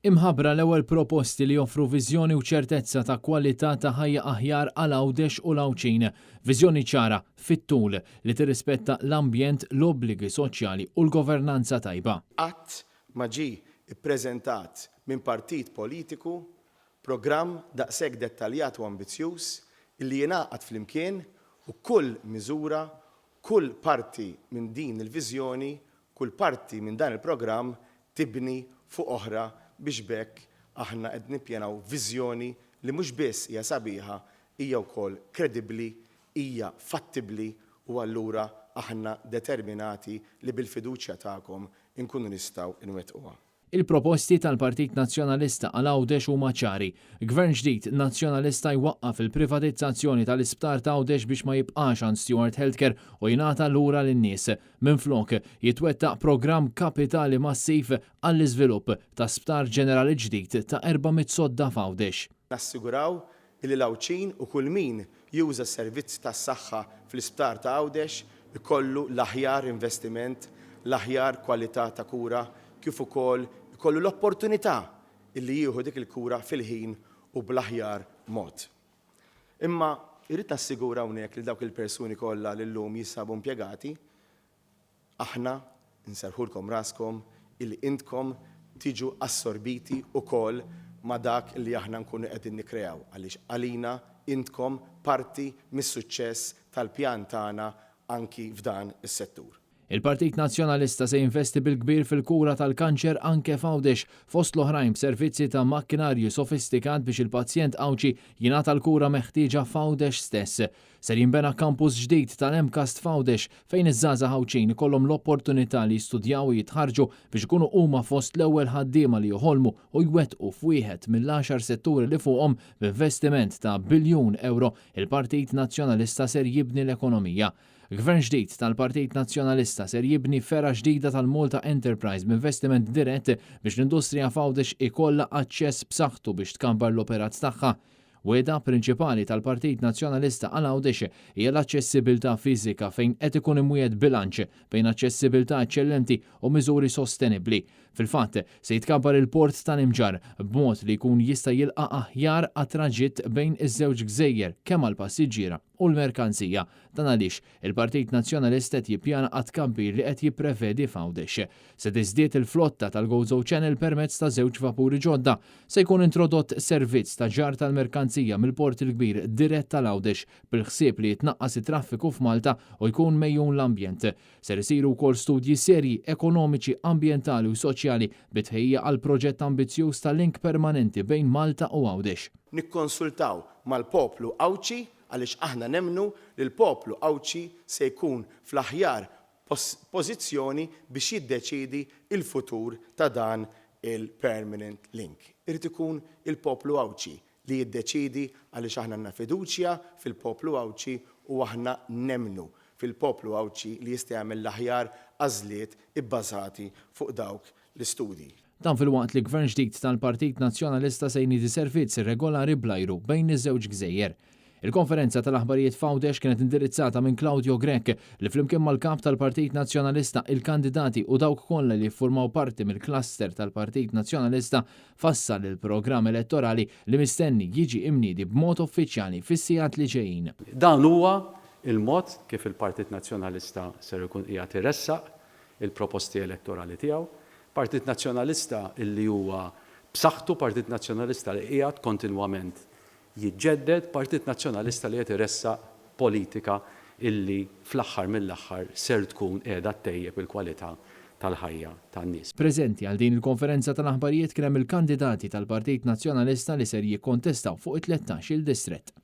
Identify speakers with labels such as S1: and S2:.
S1: Imħabbra l-ewwel proposti li joffru viżjoni u ċertezza ta' kwalità ta' ħajja aħjar għal Għawdex u l-Għawċin. Viżjoni ċara, fit-tul li tirrispetta l-ambjent, l-obbligi soċjali u l-governanza tajba.
S2: Qatt ma ġie ppreżentat minn partit politiku programm daqshekk dettaljat u ambizzjuż illi jingħaqad flimkien u kull miżura, kull parti minn din il-viżjoni, kull parti minn dan il-programm tibni fuq oħra biex bekk aħna qed nippjanaw viżjoni li mhux biss hija sabiħa, hija wkoll kredibbli, hija fattibbli u allura aħna determinati li bil-fiduċja tagħkom inkunu nistgħu nwettquha.
S1: Il-proposti tal-Partit Nazzjonalista għal Għawdex huma ċari. Gvern ġdid nazzjonalista jwaqqaf il-privatizzazzjoni tal-isptar ta' Għawdex biex ma jibqax għand Stewart Healthcare u jingħata lura lin-nies. Minflok jitwettaq programm kapitali massiv għall-iżvilupp ta' sptar ġenerali ġdid ta' 400 sodda f'Għawdex.
S2: Nassiguraw li l-Għawċin u kull min juża s-servizz tas-saħħa fl-isptar ta' Għawdex ikollu l-aħjar investiment, l-aħjar kwalità ta' kura kif ukoll kollu l-opportunità illi jieħu dik il-kura fil-ħin u bl-aħjar mod. Imma irrid nassigura hawnhekk li dawk il-persuni kollha li llum jinsabu impjegati, aħna nserħulkom raskom illi intkom tiġu assorbiti wkoll ma' dak li aħna nkunu qegħdin nikkreaw għaliex għalina intkom parti mis-suċċess tal-pjan tagħna anki f'dan is-settur.
S1: Il-Partit Nazzjonalista se jinvesti bil-kbir fil-kura tal-kanċer anke f'Għawdex fost l-oħrajn b'servizzi ta' makkinarju sofistikat biex il-pazjent Għawċi jingħata l-kura meħtieġa f'Għawdex stess. Ser jinbena kampus ġdid tal-MCAST f'Għawdex fejn iż-żgħażagħ Għawċin ikollhom l-opportunità li jistudjaw u jitħarġu biex ikunu huma fost l-ewwel ħaddiema li joħolmu u jwettqu f'wieħed mill-10 setturi li fuqhom b'investiment ta' biljun euro il-Partit Nazzjonalista ser jibni l-ekonomija. Gvern ġdid tal-Partit Nazzjonalista ser jibni fera ġdida tal-Malta Enterprise b'investiment dirett biex l-industrija f'Għawdex ikollha aċċess b'saħħtu biex tkabbar l-operat tagħha. Weda prinċipali tal-Partit Nazzjonalista għal Għawdex hija l-aċċessibilità fiżika fejn qed ikun imwiegħed bilanċ bejn aċċessibilità eċċellenti u miżuri sostenibbli. Fil-fatt se jitkabbar il-port tal-Imġar b'mod li jkun jista' jilqa' aħjar għat-traġitt bejn iż-żewġ gżejjer kemm għall-passiġġiera u l-merkanzija. Dan għaliex il-Partit Nazzjonalista qed jippjana qatt kabbir li qed jipprevedi f'Għawdex. Se tiżdied il-flotta tal-GoZo Channel permezz ta' żewġ vapuri ġodda. Se jkun introdott servizz ta' ġar tal-merkanzija mill-port il-kbir dirett tal-Għawdex bil-ħsieb li jitnaqqas it-traffiku f'Malta u jkun mejjun l-ambjent. Ser isiru wkoll studji serji ekonomiċi, ambjentali u soċjali bitħejja għal proġett ambizzjuż ta' link permanenti bejn Malta u Għawdex.
S2: Nikkonsultaw mal-poplu Għawċi għaliex aħna nemmnu li l-poplu Għawċi se jkun fl-aħjar pożizzjoni biex jiddeċiedi il-futur ta' dan il-permanent link. Irid ikun il-poplu Għawċi li jiddeċiedi għaliex aħna għandna fiduċja fil-poplu Għawċi u aħna nemmnu fil-poplu Għawċi li jista' jagħmel l-aħjar għażliet ibbażati fuq dawk l-istudji.
S1: Dan fil-waqt li gvern ġdid tal-Partit Nazzjonalista se jniedi servizzi regolari blajru bejn iż-żewġ gżejjer. Il-konferenza tal-aħbarijiet f'Għawdex kienet indirizzata minn Claudio Grech li flimkien mal-kap tal-Partit Nazzjonalista il-kandidati u dawk kollha li jiffurmaw parti mill-cluster tal-Partit Nazzjonalista fassal il-programm elettorali li mistenni jiġi imniedi b'mod uffiċjali fis-sigħat li ġejjin.
S3: Dan huwa il-mod kif il-Partit Nazzjonalista ser ikun qiegħed iressaq il-proposti elettorali tiegħu. Partit Nazzjonalista illi huwa b'saħħtu, Partit Nazzjonalista li qiegħed kontinwament jiġġedded, Partit Nazzjonalista li qed iressaq politika illi fl-aħħar mill-aħħar ser tkun qiegħda ttejjeb il-kwalità tal-ħajja tan-nies.
S1: Preżenti għal din il-konferenza tal-aħbarijiet kien hemm il-kandidati tal-Partit Nazzjonalista li ser jikkontestaw fuq it-13 il-distrett.